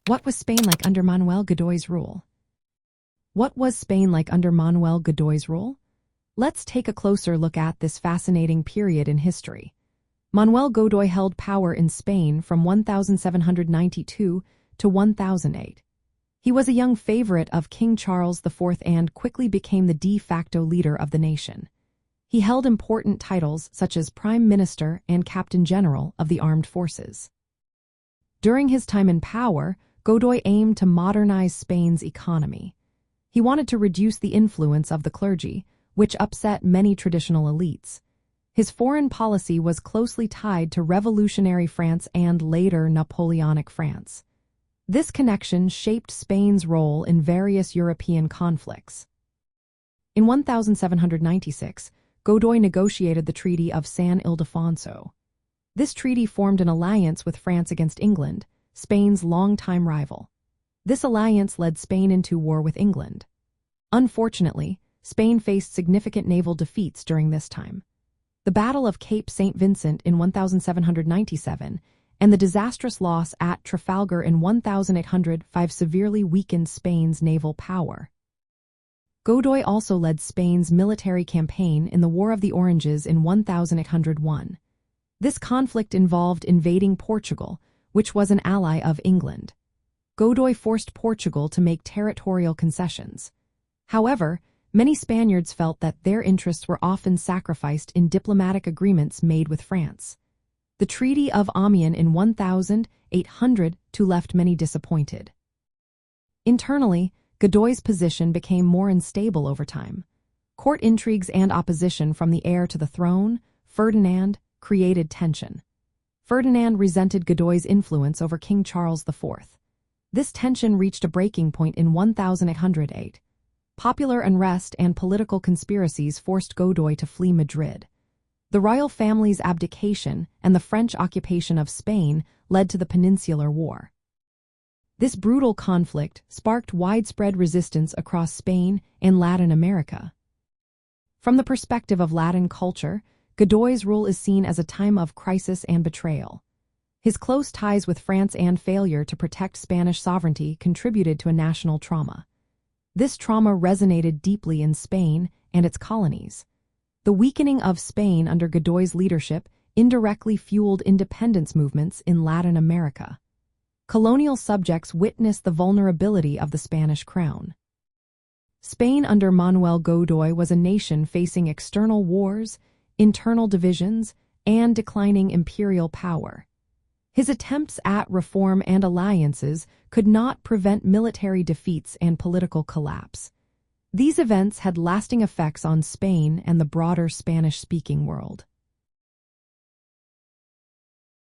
What was Spain like under Manuel Godoy's rule? What was Spain like under Manuel Godoy's rule? Let's take a closer look at this fascinating period in history. Manuel Godoy held power in Spain from 1792 to 1008. He was a young favorite of King Charles IV and quickly became the de facto leader of the nation. He held important titles such as Prime Minister and Captain General of the Armed Forces. During his time in power, Godoy aimed to modernize Spain's economy. He wanted to reduce the influence of the clergy, which upset many traditional elites. His foreign policy was closely tied to revolutionary France and later Napoleonic France. This connection shaped Spain's role in various European conflicts. In 1796, Godoy negotiated the Treaty of San Ildefonso. This treaty formed an alliance with France against England, Spain's longtime rival. This alliance led Spain into war with England. Unfortunately, Spain faced significant naval defeats during this time. The Battle of Cape St. Vincent in 1797 and the disastrous loss at Trafalgar in 1805 severely weakened Spain's naval power. Godoy also led Spain's military campaign in the War of the Oranges in 1801. This conflict involved invading Portugal, which was an ally of England. Godoy forced Portugal to make territorial concessions. However, many Spaniards felt that their interests were often sacrificed in diplomatic agreements made with France. The Treaty of Amiens in 1802 left many disappointed. Internally, Godoy's position became more unstable over time. Court intrigues and opposition from the heir to the throne, Ferdinand, created tension. Ferdinand resented Godoy's influence over King Charles IV. This tension reached a breaking point in 1808. Popular unrest and political conspiracies forced Godoy to flee Madrid. The royal family's abdication and the French occupation of Spain led to the Peninsular War. This brutal conflict sparked widespread resistance across Spain and Latin America. From the perspective of Latin culture, Godoy's rule is seen as a time of crisis and betrayal. His close ties with France and failure to protect Spanish sovereignty contributed to a national trauma. This trauma resonated deeply in Spain and its colonies. The weakening of Spain under Godoy's leadership indirectly fueled independence movements in Latin America. Colonial subjects witnessed the vulnerability of the Spanish crown. Spain under Manuel Godoy was a nation facing external wars, internal divisions, and declining imperial power. His attempts at reform and alliances could not prevent military defeats and political collapse. These events had lasting effects on Spain and the broader Spanish-speaking world.